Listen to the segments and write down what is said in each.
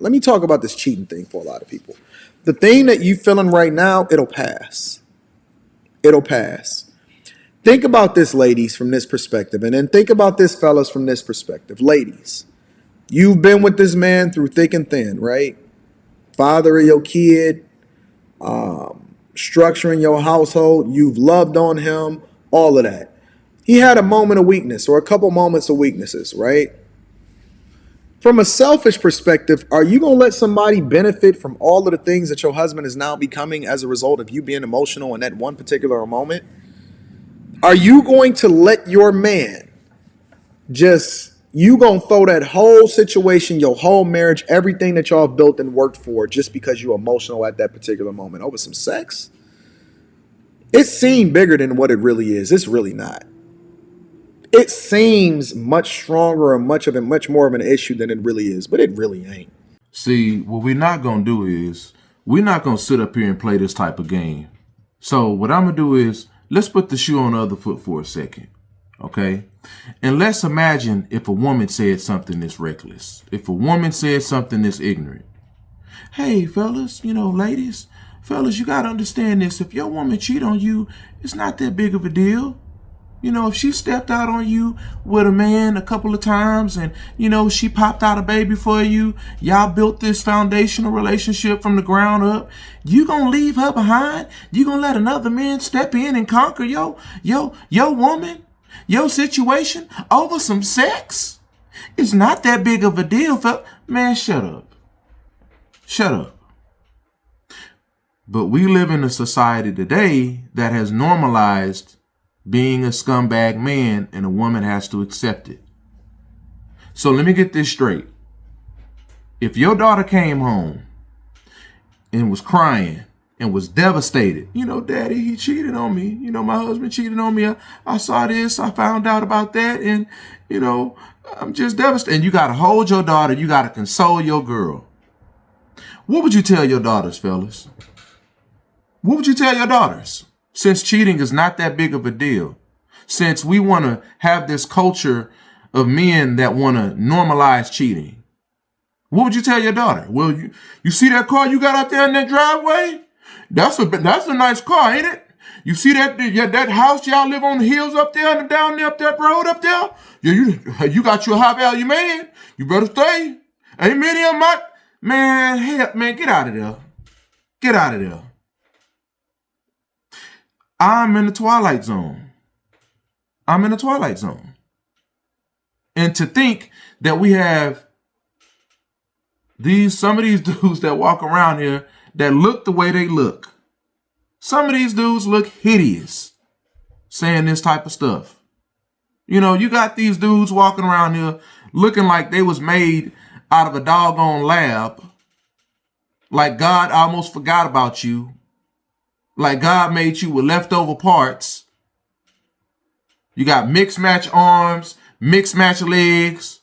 Let me talk about this cheating thing for a lot of people. The thing that you feeling right now, it'll pass. It'll pass. Think about this, ladies, from this perspective, and then think about this, fellas, from this perspective. Ladies, you've been with this man through thick and thin, right? Father of your kid, structuring your household. You've loved on him, all of that. He had a moment of weakness or a couple moments of weaknesses, right? From a selfish perspective, are you going to let somebody benefit from all of the things that your husband is now becoming as a result of you being emotional in that one particular moment? Are you going to let your man you going to throw that whole situation, your whole marriage, everything that y'all built and worked for just because you're emotional at that particular moment over some sex? It seemed bigger than what it really is. It's really not. It seems much stronger and much more of an issue than it really is, but it really ain't. See, what we're not going to do is we're not going to sit up here and play this type of game. So what I'm going to do is let's put the shoe on the other foot for a second. Okay? And let's imagine if a woman said something that's reckless. If a woman said something that's ignorant. Hey, fellas, ladies, fellas, you got to understand this. If your woman cheat on you, it's not that big of a deal. If she stepped out on you with a man a couple of times and, she popped out a baby for you, y'all built this foundational relationship from the ground up, you gonna leave her behind? You gonna let another man step in and conquer your woman, your situation over some sex? It's not that big of a deal, man, shut up. Shut up. But we live in a society today that has normalized being a scumbag man, and a woman has to accept it. So let me get this straight. If your daughter came home and was crying and was devastated, Daddy, he cheated on me. My husband cheated on me. I saw this. I found out about that. And, I'm just devastated. And you got to hold your daughter. You got to console your girl. What would you tell your daughters, fellas? What would you tell your daughters? Since cheating is not that big of a deal, since we want to have this culture of men that want to normalize cheating, what would you tell your daughter? Well, you see that car you got out there in that driveway? That's a nice car, ain't it? You see that house y'all live on the hills up there and down there up that road up there? Yeah, you got your high value man. You better stay. Ain't many of them man, hell, man, get out of there. Get out of there. I'm in the twilight zone. I'm in the twilight zone. And to think that we have some of these dudes that walk around here that look the way they look. Some of these dudes look hideous saying this type of stuff. You got these dudes walking around here looking like they was made out of a doggone lab. Like God almost forgot about you. Like God made you with leftover parts. You got mixed match arms, mixed match legs.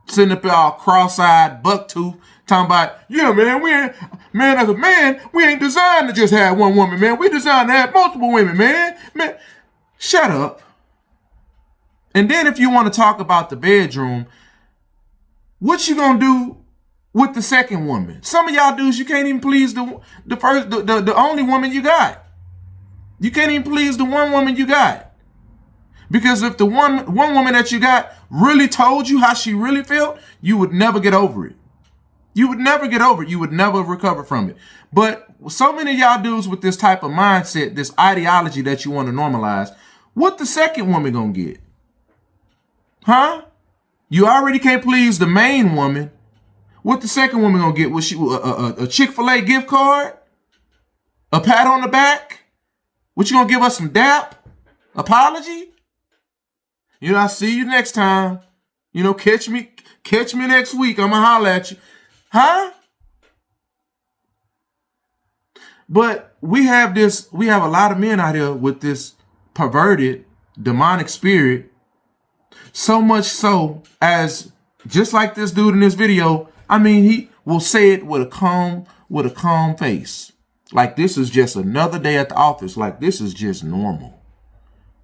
Sitting up there all cross-eyed, buck-tooth, talking about, yeah, man, as a man, we ain't designed to just have one woman, man. We designed to have multiple women, man. Man, shut up. And then if you want to talk about the bedroom, what you gonna do with the second woman? Some of y'all dudes, you can't even please the only woman you got. You can't even please the one woman you got. Because if the one woman that you got really told you how she really felt, you would never get over it. You would never get over it. You would never recover from it. But so many of y'all dudes with this type of mindset, this ideology that you want to normalize, what the second woman gonna get? Huh? You already can't please the main woman. What the second woman gonna get? Was she a Chick-fil-A gift card? A pat on the back? What, you gonna give us some dap? Apology? I see you next time. Catch me next week. I'm gonna holler at you. Huh? But we have a lot of men out here with this perverted, demonic spirit. So much so as, just like this dude in this video, he will say it with a calm face. Like this is just another day at the office. Like this is just normal.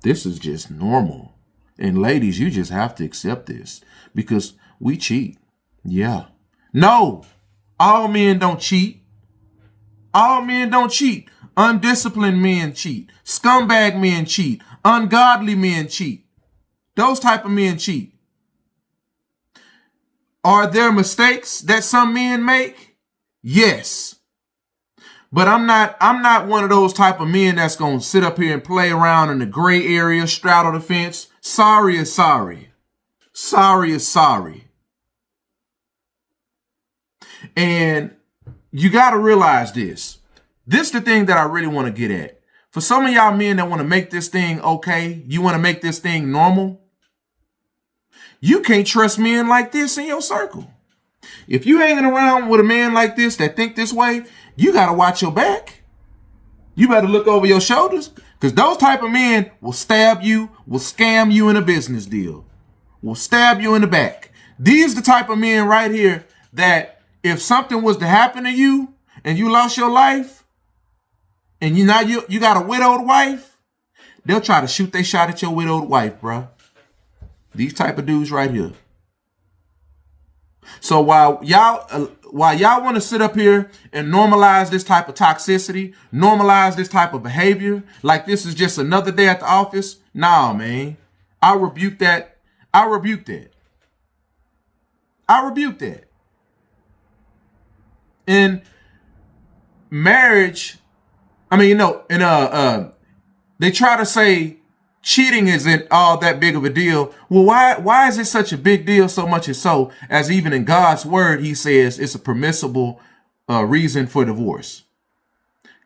This is just normal. And ladies, you just have to accept this because we cheat. Yeah, No, all men don't cheat. All men don't cheat. Undisciplined men cheat. Scumbag men cheat. Ungodly men cheat. Those type of men cheat. Are there mistakes that some men make? Yes. But I'm not one of those type of men that's going to sit up here and play around in the gray area, straddle the fence. Sorry is sorry. Sorry is sorry. And you got to realize this. This is the thing that I really want to get at. For some of y'all men that want to make this thing okay, you want to make this thing normal, you can't trust men like this in your circle. If you hanging around with a man like this that think this way, you got to watch your back. You better look over your shoulders, because those type of men will stab you, will scam you in a business deal, will stab you in the back. These the type of men right here that if something was to happen to you and you lost your life and you got a widowed wife, they'll try to shoot their shot at your widowed wife, bro. These type of dudes right here. So while y'all want to sit up here and normalize this type of toxicity, normalize this type of behavior, like this is just another day at the office, nah, man. I rebuke that. I rebuke that. I rebuke that. In marriage, they try to say cheating isn't all that big of a deal. Well, why is it such a big deal so much as so, as even in God's word, he says it's a permissible reason for divorce.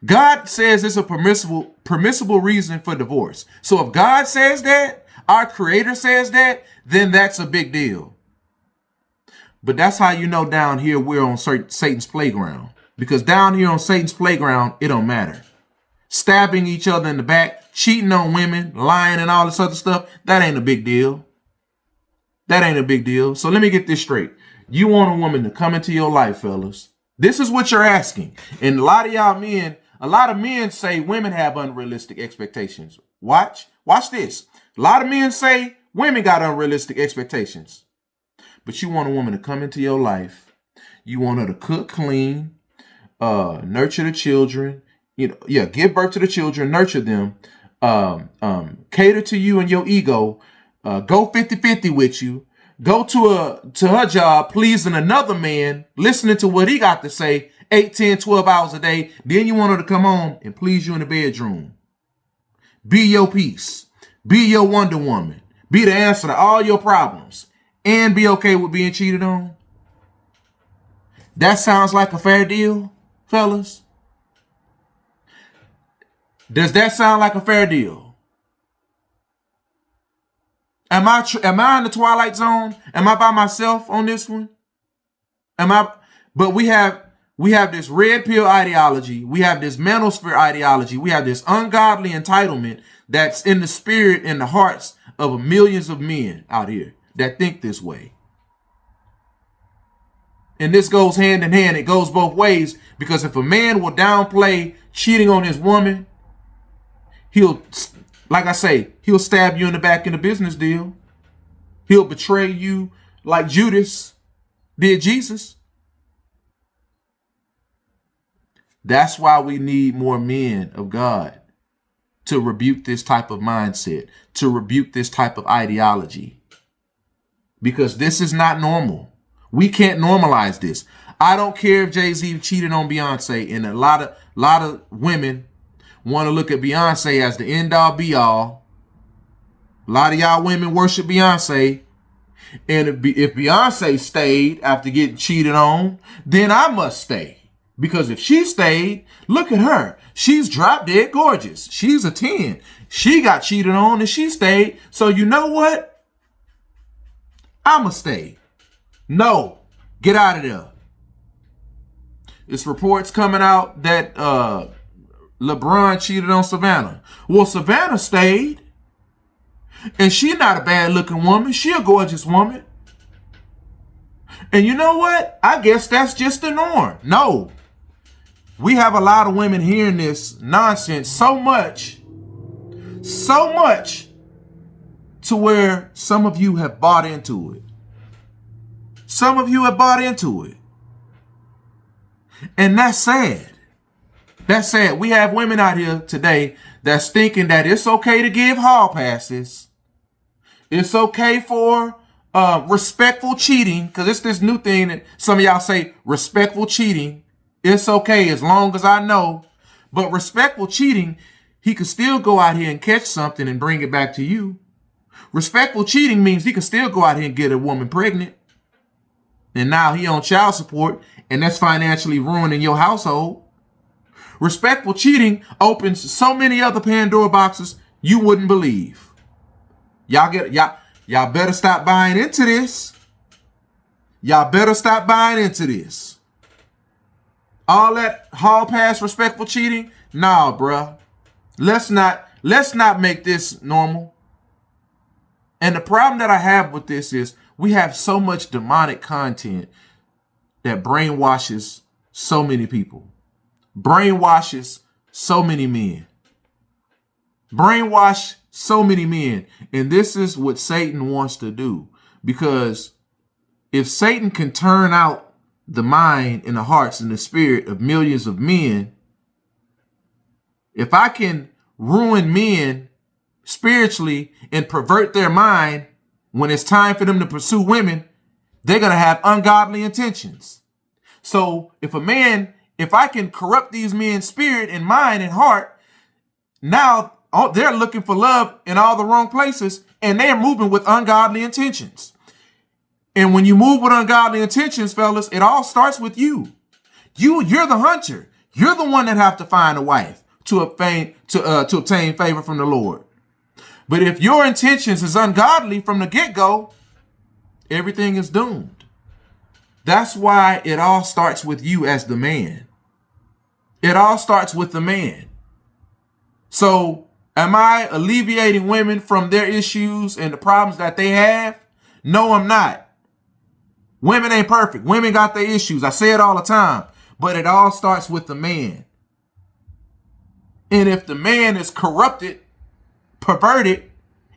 God says it's a permissible reason for divorce. So if God says that, our creator says that, then that's a big deal. But that's how you know down here we're on Satan's playground. Because down here on Satan's playground, it don't matter. Stabbing each other in the back, cheating on women, lying and all this other stuff, that ain't a big deal. That ain't a big deal. So let me get this straight. You want a woman to come into your life, fellas. This is what you're asking. And a lot of men say women have unrealistic expectations. Watch this. A lot of men say women got unrealistic expectations. But you want a woman to come into your life. You want her to cook clean, nurture the children, give birth to the children, nurture them, cater to you and your ego, go 50-50 with you, go to her job, pleasing another man, listening to what he got to say, 8, 10, 12 hours a day. Then you want her to come home and please you in the bedroom. Be your peace. Be your Wonder Woman. Be the answer to all your problems. And be okay with being cheated on. That sounds like a fair deal, fellas? Does that sound like a fair deal? Am I in the twilight zone? Am I by myself on this one? But we have this red pill ideology. We have this manosphere ideology. We have this ungodly entitlement that's in the spirit and the hearts of millions of men out here that think this way. And this goes hand in hand. It goes both ways, because if a man will downplay cheating on his woman, he'll stab you in the back in a business deal. He'll betray you like Judas did Jesus. That's why we need more men of God to rebuke this type of mindset, to rebuke this type of ideology. Because this is not normal. We can't normalize this. I don't care if Jay-Z cheated on Beyonce, and a lot of women want to look at Beyonce as the end all be all. A lot of y'all women worship Beyonce. And if Beyonce stayed after getting cheated on, then I must stay. Because if she stayed, look at her. She's drop dead gorgeous. She's a 10. She got cheated on and she stayed. So you know what? I'ma stay. No, get out of there. It's reports coming out that LeBron cheated on Savannah. Well, Savannah stayed. And she's not a bad looking woman. She a gorgeous woman. And you know what? I guess that's just the norm. No. We have a lot of women hearing this nonsense so much to where some of you have bought into it. Some of you have bought into it. And that's sad. That's sad. We have women out here today that's thinking that it's okay to give hall passes. It's okay for respectful cheating, because it's this new thing that some of y'all say, respectful cheating. It's okay as long as I know. But respectful cheating, he could still go out here and catch something and bring it back to you. Respectful cheating means he can still go out here and get a woman pregnant. And now he on child support, and that's financially ruining your household. Respectful cheating opens so many other Pandora boxes you wouldn't believe. Y'all better stop buying into this. Y'all better stop buying into this. All that hall pass respectful cheating? Nah, bruh. Let's not make this normal. And the problem that I have with this is we have so much demonic content that brainwashes so many people. Brainwashes so many men. Brainwash so many men. And this is what Satan wants to do. Because if Satan can turn out the mind and the hearts and the spirit of millions of men, if I can ruin men spiritually and pervert their mind when it's time for them to pursue women, they're going to have ungodly intentions. So if I can corrupt these men's spirit and mind and heart, now they're looking for love in all the wrong places, and they're moving with ungodly intentions. And when you move with ungodly intentions, fellas, it all starts with you. You're the hunter. You're the one that have to find a wife to obtain favor from the Lord. But if your intentions is ungodly from the get-go, everything is doomed. That's why it all starts with you as the man. It all starts with the man. So am I alleviating women from their issues and the problems that they have? No, I'm not. Women ain't perfect. Women got their issues. I say it all the time. But it all starts with the man. And if the man is corrupted, perverted,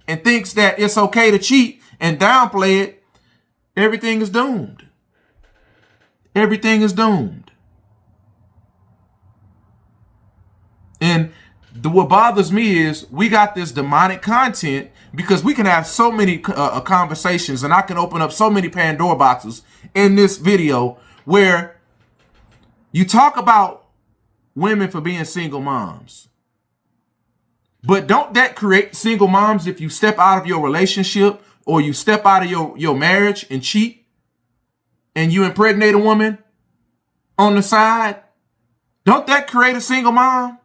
and thinks that it's okay to cheat and downplay it, everything is doomed. Everything is doomed. And what bothers me is we got this demonic content because we can have so many conversations, and I can open up so many Pandora boxes in this video where you talk about women for being single moms. But don't that create single moms if you step out of your relationship or you step out of your marriage and cheat and you impregnate a woman on the side? Don't that create a single mom?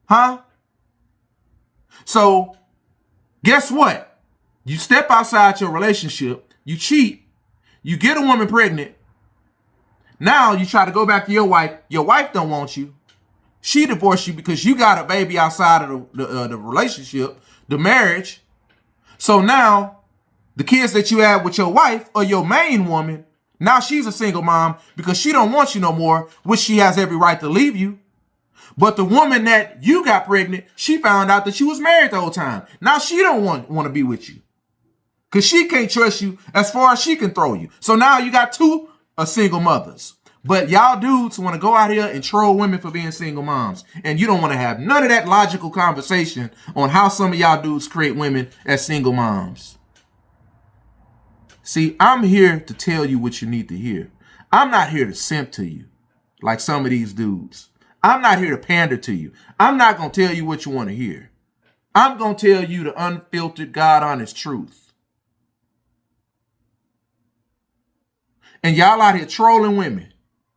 Huh? So guess what? You step outside your relationship, you cheat, you get a woman pregnant. Now you try to go back to your wife. Your wife don't want you. She divorced you because you got a baby outside of the relationship, the marriage. So now the kids that you had with your wife or your main woman, now she's a single mom because she don't want you no more, which she has every right to leave you. But the woman that you got pregnant, she found out that you was married the whole time. Now she don't want to be with you because she can't trust you as far as she can throw you. So now you got two single mothers. But y'all dudes want to go out here and troll women for being single moms. And you don't want to have none of that logical conversation on how some of y'all dudes create women as single moms. See, I'm here to tell you what you need to hear. I'm not here to simp to you like some of these dudes. I'm not here to pander to you. I'm not going to tell you what you want to hear. I'm going to tell you the unfiltered, God-honest truth. And y'all out here trolling women.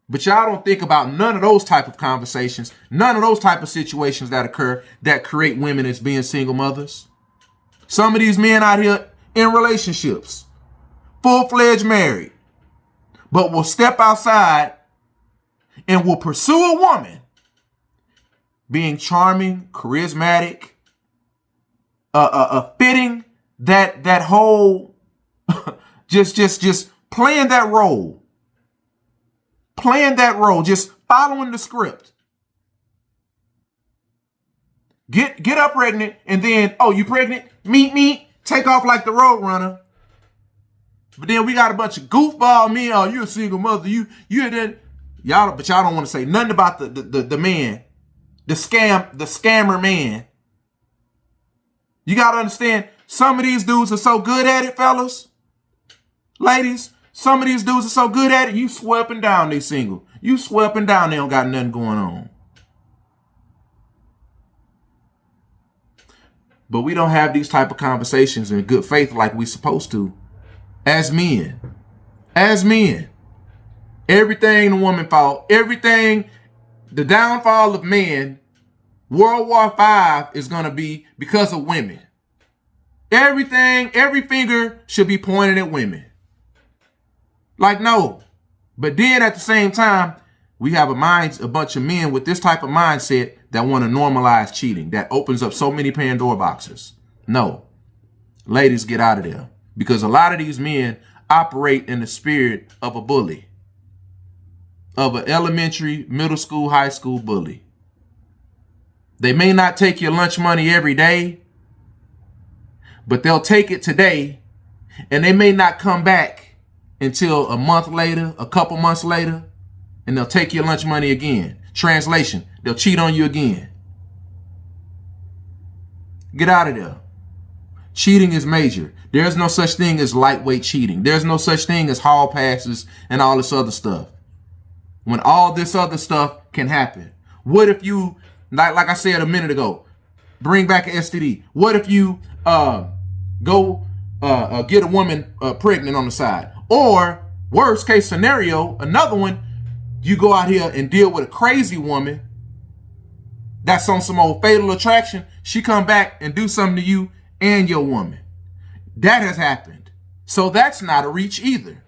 But y'all don't think about none of those type of conversations, none of those type of situations that occur that create women as being single mothers. Some of these men out here in relationships, full-fledged married, but will step outside and will pursue a woman being charming, charismatic, fitting that whole, just playing that role. Playing that role, just following the script. Get up pregnant, and then, oh, you pregnant? Meet, take off like the road runner. But then we got a bunch of goofball men. Oh, you're a single mother. You then Y'all don't want to say nothing about the man, the scammer man. You got to understand, some of these dudes are so good at it, fellas. Ladies, some of these dudes are so good at it, you swear up and down they single. You swear up and down they don't got nothing going on. But we don't have these type of conversations in good faith like we supposed to. As men. As men. Everything the woman fault. Everything, the downfall of men, World War V is going to be because of women. Everything, every finger should be pointed at women. Like, no. But then at the same time, we have a bunch of men with this type of mindset that want to normalize cheating. That opens up so many Pandora boxes. No. Ladies, get out of there. Because a lot of these men operate in the spirit of a bully. Of an elementary, middle school, high school bully. They may not take your lunch money every day, but they'll take it today, and they may not come back until a month later, a couple months later, and they'll take your lunch money again. Translation, they'll cheat on you again. Get out of there. Cheating is major. There's no such thing as lightweight cheating. There's no such thing as hall passes and all this other stuff. When all this other stuff can happen. What if you, like I said a minute ago, bring back an STD? What if you go get a woman pregnant on the side? Or worst case scenario, another one, you go out here and deal with a crazy woman that's on some old Fatal Attraction. She come back and do something to you and your woman. That has happened. So that's not a reach either.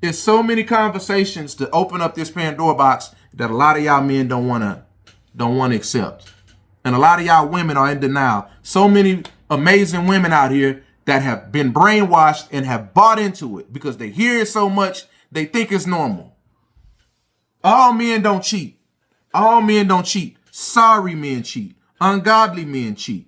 It's so many conversations to open up this Pandora box that a lot of y'all men don't want to accept. And a lot of y'all women are in denial. So many amazing women out here that have been brainwashed and have bought into it because they hear it so much, they think it's normal. All men don't cheat. All men don't cheat. Sorry men cheat. Ungodly men cheat.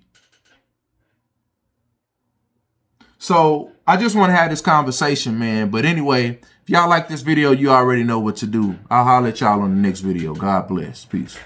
So I just want to have this conversation, man. But anyway, if y'all like this video, you already know what to do. I'll holler at y'all on the next video. God bless. Peace.